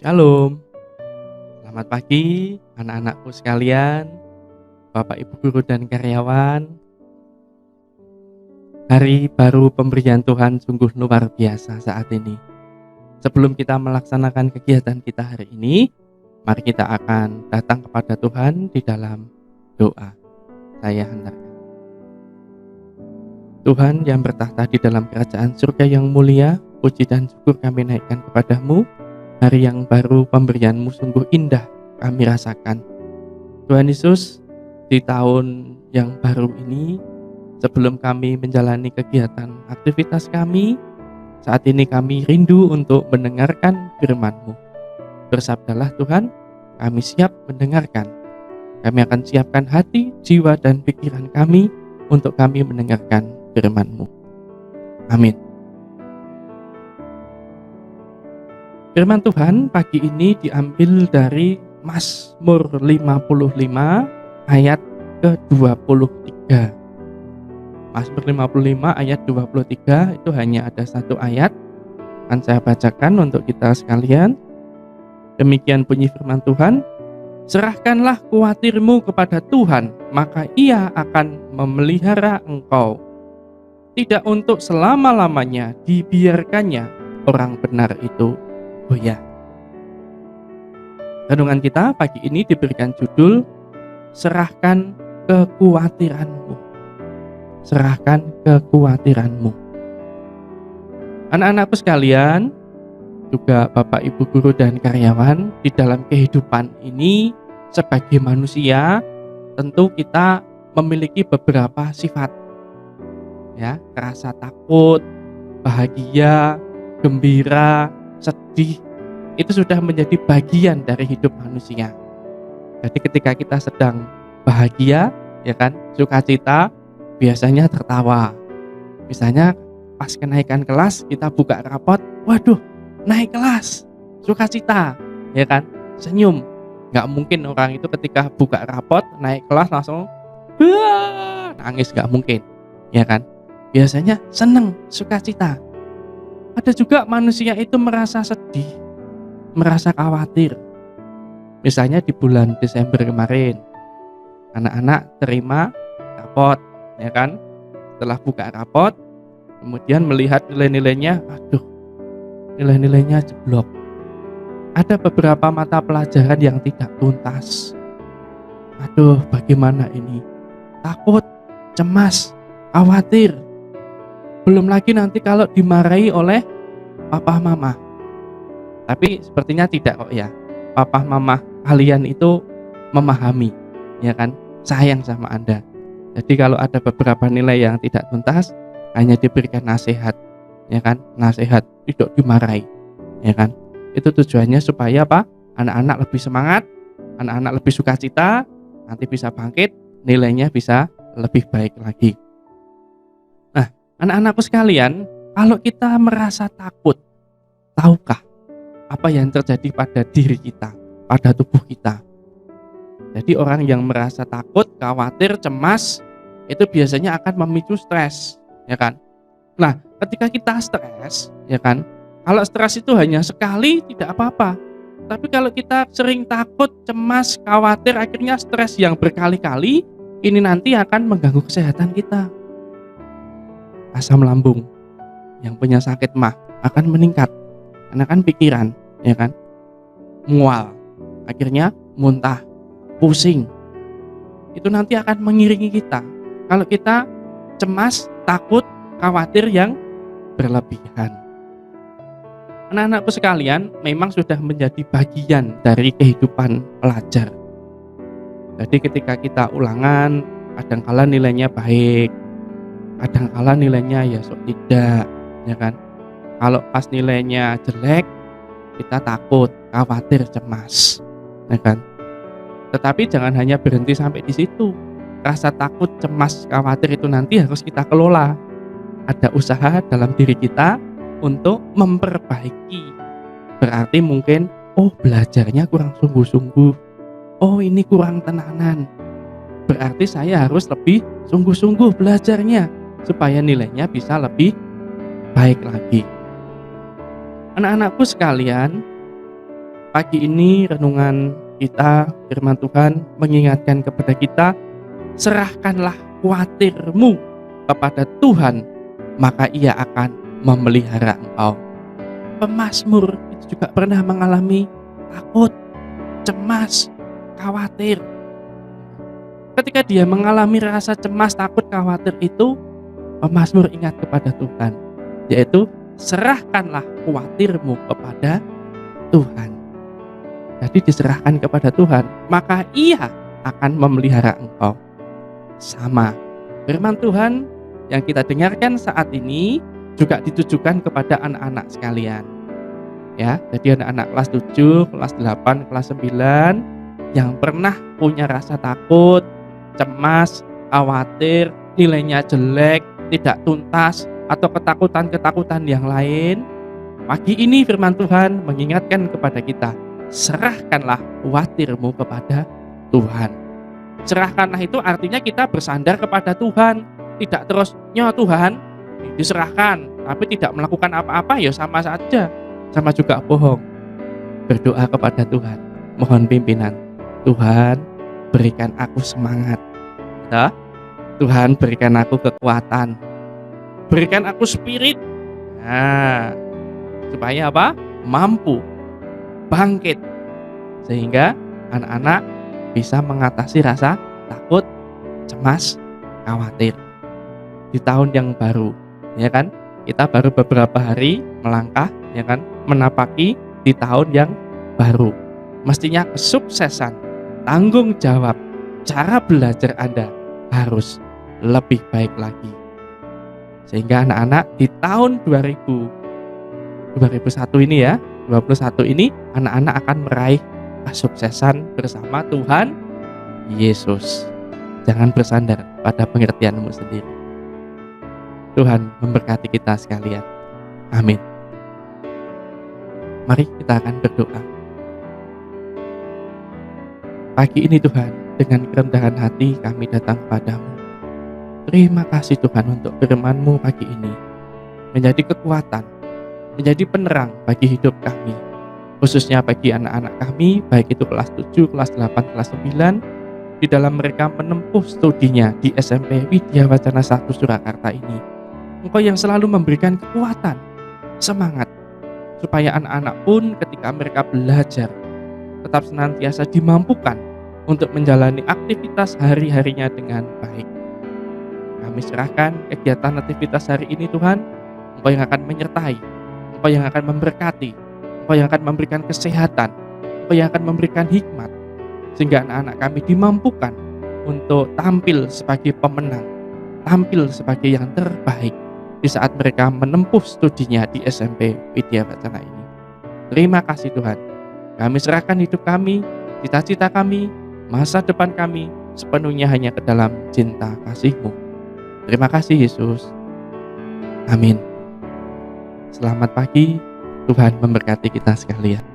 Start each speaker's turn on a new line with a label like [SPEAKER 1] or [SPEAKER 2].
[SPEAKER 1] Shalom, selamat pagi anak-anakku sekalian, Bapak Ibu guru dan karyawan. Hari baru pemberian Tuhan sungguh luar biasa saat ini. Sebelum kita melaksanakan kegiatan kita hari ini, mari kita akan datang kepada Tuhan di dalam doa. Saya hantarkan. Tuhan yang bertahta di dalam kerajaan surga yang mulia, puji dan syukur kami naikkan kepadamu. Hari yang baru pemberianmu sungguh indah kami rasakan. Tuhan Yesus, di tahun yang baru ini, sebelum kami menjalani kegiatan aktivitas kami, saat ini kami rindu untuk mendengarkan firman-Mu. Bersabdalah Tuhan, kami siap mendengarkan. Kami akan siapkan hati, jiwa, dan pikiran kami untuk kami mendengarkan firman-Mu. Amin. Firman Tuhan pagi ini diambil dari Mazmur 55 ayat ke-23. Mazmur 55 ayat 23 itu hanya ada satu ayat. Akan saya bacakan untuk kita sekalian. Demikian bunyi firman Tuhan. Serahkanlah khawatirmu kepada Tuhan, maka Ia akan memelihara engkau. Tidak untuk selama-lamanya dibiarkannya orang benar itu goyah. Renungan kita pagi ini diberikan judul Serahkan kekhawatiranmu. Serahkan kekhawatiranmu. Anak-anakku sekalian, juga Bapak Ibu guru dan karyawan, di dalam kehidupan ini sebagai manusia tentu kita memiliki beberapa sifat. Ya, rasa takut, bahagia, gembira, sedih, itu sudah menjadi bagian dari hidup manusia. Jadi ketika kita sedang bahagia, ya kan, sukacita, biasanya tertawa. Misalnya pas kenaikan kelas, kita buka rapot, waduh, naik kelas, sukacita, ya kan, senyum. Nggak mungkin orang itu ketika buka rapot, naik kelas langsung nangis, nggak mungkin, ya kan. Biasanya seneng, sukacita. Ada juga manusia itu merasa sedih, merasa khawatir. Misalnya di bulan Desember kemarin, anak-anak terima rapot, ya kan? Setelah buka rapot, kemudian melihat nilai-nilainya, aduh, nilai-nilainya jeblok. Ada beberapa mata pelajaran yang tidak tuntas. Aduh, bagaimana ini? Takut, cemas, khawatir. Belum lagi nanti kalau dimarahi oleh papa mama. Tapi sepertinya tidak kok ya. Papa mama kalian itu memahami, ya kan? Sayang sama Anda. Jadi kalau ada beberapa nilai yang tidak tuntas, hanya diberikan nasihat, ya kan? Nasihat, tidak dimarahi, ya kan? Itu tujuannya supaya apa? Anak-anak lebih semangat, anak-anak lebih sukacita, nanti bisa bangkit, nilainya bisa lebih baik lagi. Anak-anakku sekalian, kalau kita merasa takut, tahukah apa yang terjadi pada diri kita, pada tubuh kita? Jadi orang yang merasa takut, khawatir, cemas, itu biasanya akan memicu stres, ya kan? Nah, ketika kita stres, ya kan? Kalau stres itu hanya sekali tidak apa-apa. Tapi kalau kita sering takut, cemas, khawatir, akhirnya stres yang berkali-kali, ini nanti akan mengganggu kesehatan kita. Asam lambung yang punya sakit mah akan meningkat karena kan pikiran, ya kan, mual, akhirnya muntah, pusing. Itu nanti akan mengiringi kita kalau kita cemas, takut, khawatir yang berlebihan. Anak-anakku sekalian, memang sudah menjadi bagian dari kehidupan pelajar. Jadi ketika kita ulangan, kadang-kala nilainya baik, kadang-kala nilainya ya sok tidak, ya kan. Kalau pas nilainya jelek, kita takut, khawatir, cemas, ya kan. Tetapi jangan hanya berhenti sampai di situ. Rasa takut, cemas, khawatir itu nanti harus kita kelola. Ada usaha dalam diri kita untuk memperbaiki. Berarti mungkin, oh belajarnya kurang sungguh-sungguh, oh ini kurang tenanan. Berarti saya harus lebih sungguh-sungguh belajarnya, supaya nilainya bisa lebih baik lagi. Anak-anakku sekalian, Pagi ini renungan kita, firman Tuhan mengingatkan kepada kita, serahkanlah khawatirmu kepada Tuhan, maka Ia akan memelihara engkau. Pemazmur itu juga pernah mengalami takut, cemas, khawatir. Ketika dia mengalami rasa cemas, takut, khawatir itu, pemazmur ingat kepada Tuhan, yaitu serahkanlah khawatirmu kepada Tuhan. Jadi diserahkan kepada Tuhan, maka Ia akan memelihara engkau. Sama, firman Tuhan yang kita dengarkan saat ini juga ditujukan kepada anak-anak sekalian. Ya, jadi anak-anak kelas 7, kelas 8, kelas 9 yang pernah punya rasa takut, cemas, khawatir, nilainya jelek, tidak tuntas, atau ketakutan-ketakutan yang lain. Pagi ini firman Tuhan mengingatkan kepada kita, serahkanlah khawatirmu kepada Tuhan. Serahkanlah itu artinya kita bersandar kepada Tuhan, tidak terus nyo Tuhan diserahkan tapi tidak melakukan apa-apa, ya sama saja, sama juga bohong. Berdoa kepada Tuhan, mohon pimpinan. Tuhan, berikan aku semangat, ya. Tuhan, berikan aku kekuatan, berikan aku spirit, nah, supaya apa? Mampu bangkit, sehingga anak-anak bisa mengatasi rasa takut, cemas, khawatir di tahun yang baru, ya kan? Kita baru beberapa hari melangkah, ya kan, menapaki di tahun yang baru. Mestinya kesuksesan, tanggung jawab, cara belajar Anda harus lebih baik lagi. Sehingga anak-anak di tahun 2021 ini ya, 21 ini anak-anak akan meraih kesuksesan bersama Tuhan Yesus. Jangan bersandar pada pengertianmu sendiri. Tuhan memberkati kita sekalian. Amin. Mari kita akan berdoa. Pagi ini Tuhan, dengan kerendahan hati kami datang padamu. Terima kasih Tuhan untuk firman-Mu pagi ini. Menjadi kekuatan, menjadi penerang bagi hidup kami. Khususnya bagi anak-anak kami, baik itu kelas 7, kelas 8, kelas 9, di dalam mereka menempuh studinya di SMP Widya Wacana 1 Surakarta ini. Engkau yang selalu memberikan kekuatan, semangat, supaya anak-anak pun ketika mereka belajar, tetap senantiasa dimampukan untuk menjalani aktivitas hari-harinya dengan baik. Kami serahkan kegiatan aktivitas hari ini Tuhan, Engkau yang akan menyertai, Engkau yang akan memberkati, Engkau yang akan memberikan kesehatan, Engkau yang akan memberikan hikmat, sehingga anak-anak kami dimampukan untuk tampil sebagai pemenang, tampil sebagai yang terbaik di saat mereka menempuh studinya di SMP Widya Wacana ini. Terima kasih Tuhan. Kami serahkan hidup kami, cita-cita kami, masa depan kami sepenuhnya hanya ke dalam cinta kasih-Mu. Terima kasih Yesus. Amin. Selamat pagi, Tuhan memberkati kita sekalian.